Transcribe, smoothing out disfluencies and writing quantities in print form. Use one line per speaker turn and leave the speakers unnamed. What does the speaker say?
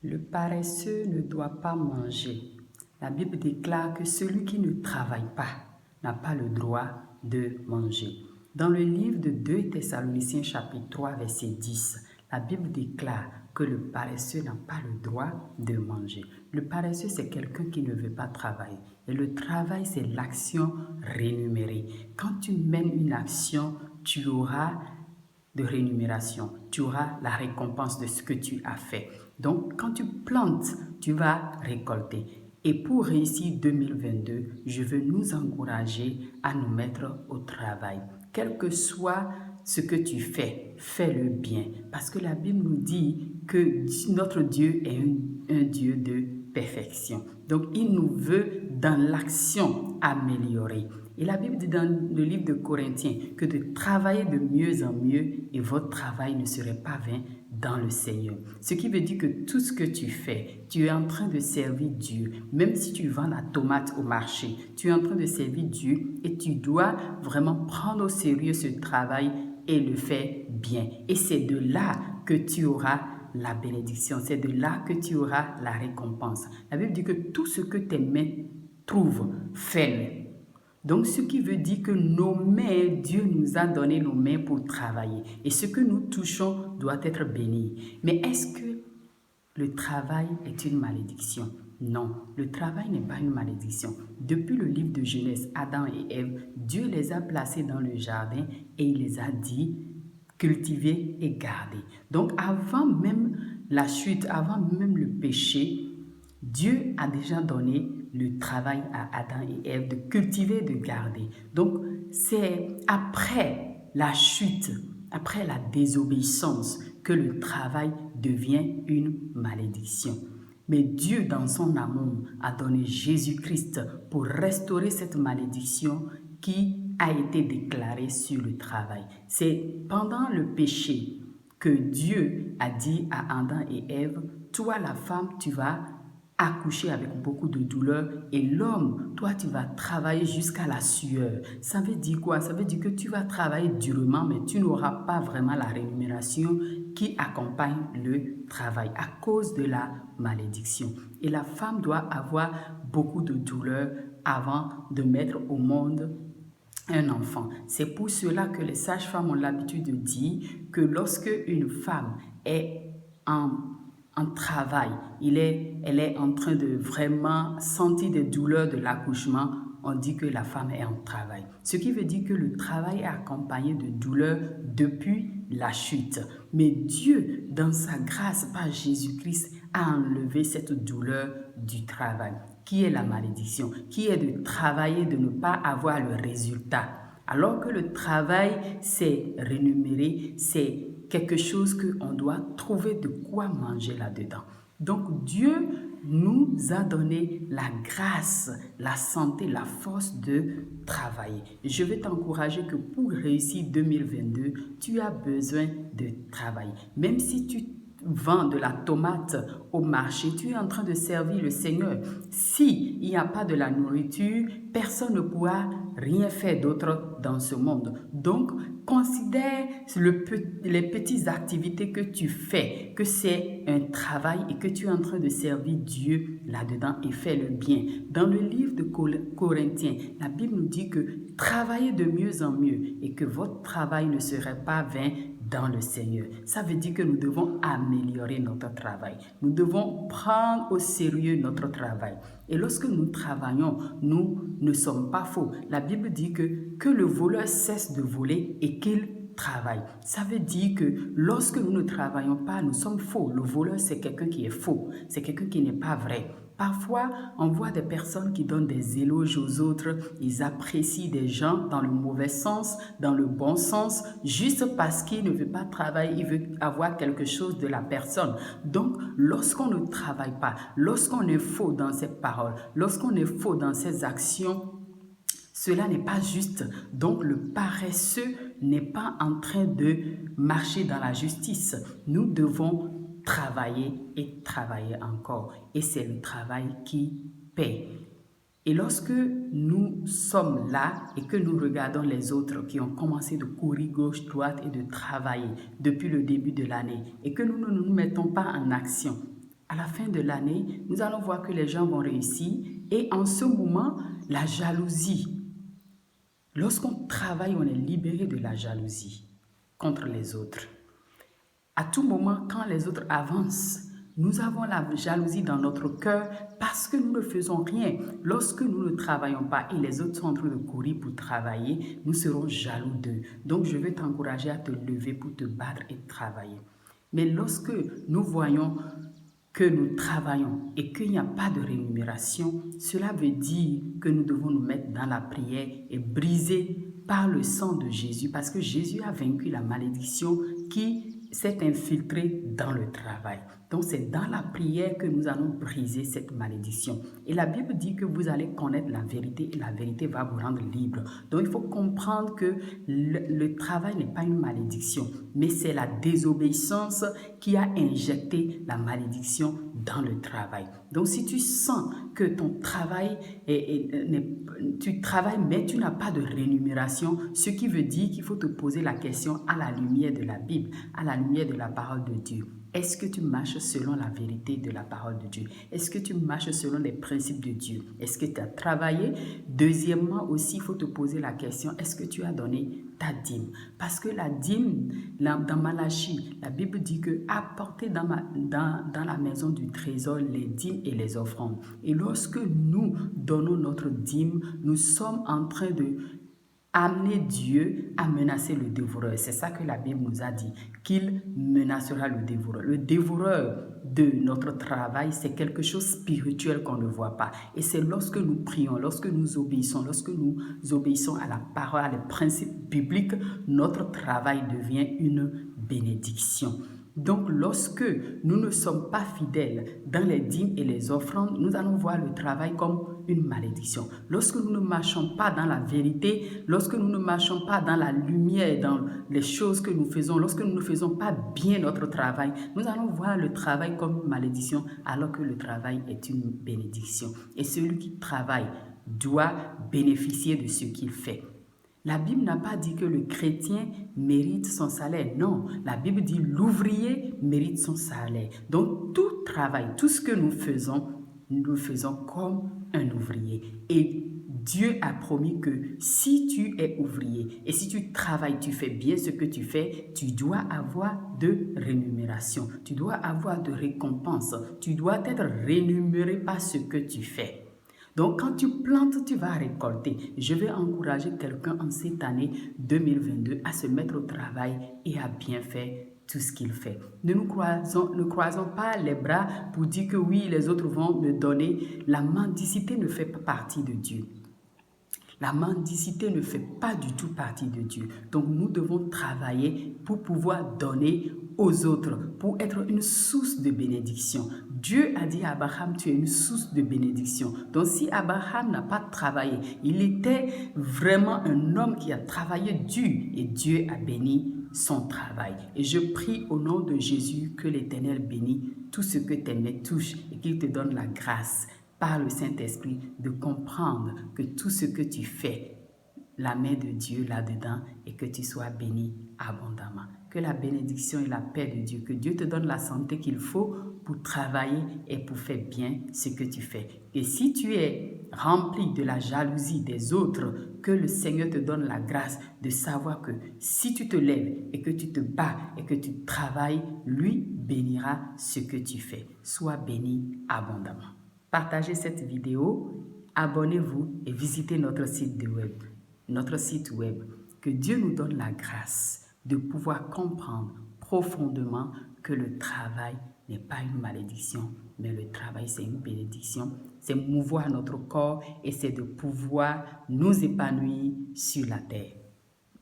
Le paresseux ne doit pas manger. La Bible déclare que celui qui ne travaille pas n'a pas le droit de manger. Dans le livre de 2 Thessaloniciens chapitre 3 verset 10, la Bible déclare que le paresseux n'a pas le droit de manger. Le paresseux, c'est quelqu'un qui ne veut pas travailler. Et le travail, c'est l'action rémunérée. Quand tu mènes une action, tu auras de rémunération. Tu auras la récompense de ce que tu as fait. Donc, quand tu plantes, tu vas récolter. Et pour réussir 2022, je veux nous encourager à nous mettre au travail. Quel que soit ce que tu fais, fais-le bien. Parce que la Bible nous dit que notre Dieu est un Dieu de perfection. Donc, il nous veut dans l'action améliorer. Et la Bible dit dans le livre de Corinthiens que de travailler de mieux en mieux et votre travail ne serait pas vain dans le Seigneur. Ce qui veut dire que tout ce que tu fais, tu es en train de servir Dieu. Même si tu vends la tomate au marché, tu es en train de servir Dieu et tu dois vraiment prendre au sérieux ce travail et le faire bien. Et c'est de là que tu auras la bénédiction, c'est de là que tu auras la récompense. La Bible dit que tout ce que tes mains trouvent, fais-le. Donc, ce qui veut dire que nos mains, Dieu nous a donné nos mains pour travailler. Et ce que nous touchons doit être béni. Mais est-ce que le travail est une malédiction? Non, le travail n'est pas une malédiction. Depuis le livre de Genèse, Adam et Ève, Dieu les a placés dans le jardin et il les a dit cultiver et garder. Donc, avant même la chute, avant même le péché, Dieu a déjà donné le travail à Adam et Ève de cultiver et de garder. Donc, c'est après la chute, après la désobéissance, que le travail devient une malédiction. Mais Dieu, dans son amour, a donné Jésus-Christ pour restaurer cette malédiction qui a été déclarée sur le travail. C'est pendant le péché que Dieu a dit à Adam et Ève, toi la femme, tu vas accoucher avec beaucoup de douleur et l'homme, toi tu vas travailler jusqu'à la sueur. Ça veut dire quoi? Ça veut dire que tu vas travailler durement mais tu n'auras pas vraiment la rémunération qui accompagne le travail à cause de la malédiction. Et la femme doit avoir beaucoup de douleur avant de mettre au monde un enfant. C'est pour cela que les sages-femmes ont l'habitude de dire que lorsque une femme est en travail, elle est en train de vraiment sentir des douleurs de l'accouchement, on dit que la femme est en travail. Ce qui veut dire que le travail est accompagné de douleurs depuis la chute. Mais Dieu, dans sa grâce par Jésus-Christ, a enlevé cette douleur du travail. Qui est la malédiction? Qui est de travailler, de ne pas avoir le résultat. Alors que le travail, c'est rémunéré, c'est quelque chose qu'on doit trouver de quoi manger là-dedans. Donc Dieu nous a donné la grâce, la santé, la force de travailler. Je vais t'encourager que pour réussir 2022, tu as besoin de travailler. Même si tu vends de la tomate au marché, tu es en train de servir le Seigneur. S'il n'y a pas de la nourriture, personne ne pourra rien faire d'autre dans ce monde. Donc, considère les petites activités que tu fais, que c'est un travail et que tu es en train de servir Dieu là-dedans et fais-le bien. Dans le livre de Corinthiens, la Bible nous dit que travaillez de mieux en mieux et que votre travail ne serait pas vain dans le Seigneur. Ça veut dire que nous devons améliorer notre travail. Nous devons prendre au sérieux notre travail. Et lorsque nous travaillons, nous ne sommes pas faux. La Bible dit que le voleur cesse de voler et qu'il travaille. Ça veut dire que lorsque nous ne travaillons pas, nous sommes faux. Le voleur, c'est quelqu'un qui est faux. C'est quelqu'un qui n'est pas vrai. Parfois, on voit des personnes qui donnent des éloges aux autres, ils apprécient des gens dans le mauvais sens, dans le bon sens, juste parce qu'il ne veut pas travailler, il veut avoir quelque chose de la personne. Donc, lorsqu'on ne travaille pas, lorsqu'on est faux dans ses paroles, lorsqu'on est faux dans ses actions, cela n'est pas juste. Donc, le paresseux n'est pas en train de marcher dans la justice. Nous devons travailler et travailler encore. Et c'est le travail qui paie. Et lorsque nous sommes là et que nous regardons les autres qui ont commencé de courir gauche-droite et de travailler depuis le début de l'année et que nous ne nous mettons pas en action, À la fin de l'année, nous allons voir que les gens vont réussir et en ce moment, la jalousie. Lorsqu'on travaille, on est libéré de la jalousie contre les autres. À tout moment, quand les autres avancent, nous avons la jalousie dans notre cœur parce que nous ne faisons rien. Lorsque nous ne travaillons pas et les autres sont en train de courir pour travailler, nous serons jaloux d'eux. Donc, je veux t'encourager à te lever pour te battre et travailler. Mais lorsque nous voyons que nous travaillons et qu'il n'y a pas de rémunération, cela veut dire que nous devons nous mettre dans la prière et briser par le sang de Jésus, parce que Jésus a vaincu la malédiction qui s'est infiltrée dans le travail. Donc c'est dans la prière que nous allons briser cette malédiction. Et la Bible dit que vous allez connaître la vérité et la vérité va vous rendre libre. Donc il faut comprendre que le travail n'est pas une malédiction, mais c'est la désobéissance qui a injecté la malédiction dans le travail. Donc si tu sens que ton travail, tu travailles mais tu n'as pas de rémunération, ce qui veut dire qu'il faut te poser la question à la lumière de la Bible, à la lumière de la parole de Dieu. Est-ce que tu marches selon la vérité de la parole de Dieu? Est-ce que tu marches selon les principes de Dieu? Est-ce que tu as travaillé? Deuxièmement aussi, il faut te poser la question, est-ce que tu as donné ta dîme? Parce que la dîme, dans Malachie, la Bible dit que apportez dans la maison du trésor les dîmes et les offrandes. Et lorsque nous donnons notre dîme, nous sommes en train de amener Dieu à menacer le dévoreur. C'est ça que la Bible nous a dit, qu'il menacera le dévoreur. Le dévoreur de notre travail, c'est quelque chose de spirituel qu'on ne voit pas. Et c'est lorsque nous prions, lorsque nous obéissons à la parole, à les principes bibliques, notre travail devient une bénédiction. Donc, lorsque nous ne sommes pas fidèles dans les dîmes et les offrandes, nous allons voir le travail comme une malédiction. Lorsque nous ne marchons pas dans la vérité, lorsque nous ne marchons pas dans la lumière, dans les choses que nous faisons, lorsque nous ne faisons pas bien notre travail, nous allons voir le travail comme une malédiction alors que le travail est une bénédiction. Et celui qui travaille doit bénéficier de ce qu'il fait. La Bible n'a pas dit que le chrétien mérite son salaire. Non, la Bible dit l'ouvrier mérite son salaire. Donc, tout travail, tout ce que nous le faisons comme un ouvrier. Et Dieu a promis que si tu es ouvrier et si tu travailles, tu fais bien ce que tu fais, tu dois avoir de rémunération. Tu dois avoir de récompense. Tu dois être rémunéré par ce que tu fais. Donc, quand tu plantes, tu vas récolter. Je vais encourager quelqu'un en cette année 2022 à se mettre au travail et à bien faire tout ce qu'il fait. Ne croisons pas les bras pour dire que oui, les autres vont me donner. La mendicité ne fait pas partie de Dieu. La mendicité ne fait pas du tout partie de Dieu. Donc, nous devons travailler pour pouvoir donner aux autres, pour être une source de bénédiction. Dieu a dit à Abraham, tu es une source de bénédiction. Donc, si Abraham n'a pas travaillé, il était vraiment un homme qui a travaillé dur et Dieu a béni son travail. Et je prie au nom de Jésus que l'Éternel bénisse tout ce que tes mains touchent et qu'il te donne la grâce par le Saint-Esprit de comprendre que tout ce que tu fais, la main de Dieu là-dedans et que tu sois béni abondamment. Que la bénédiction et la paix de Dieu, que Dieu te donne la santé qu'il faut pour travailler et pour faire bien ce que tu fais. Et si tu es rempli de la jalousie des autres, que le Seigneur te donne la grâce de savoir que si tu te lèves et que tu te bats et que tu travailles, lui bénira ce que tu fais. Sois béni abondamment. Partagez cette vidéo, abonnez-vous et visitez notre site web. Que Dieu nous donne la grâce de pouvoir comprendre profondément que le travail n'est pas une malédiction, mais le travail c'est une bénédiction. C'est mouvoir notre corps et c'est de pouvoir nous épanouir sur la terre.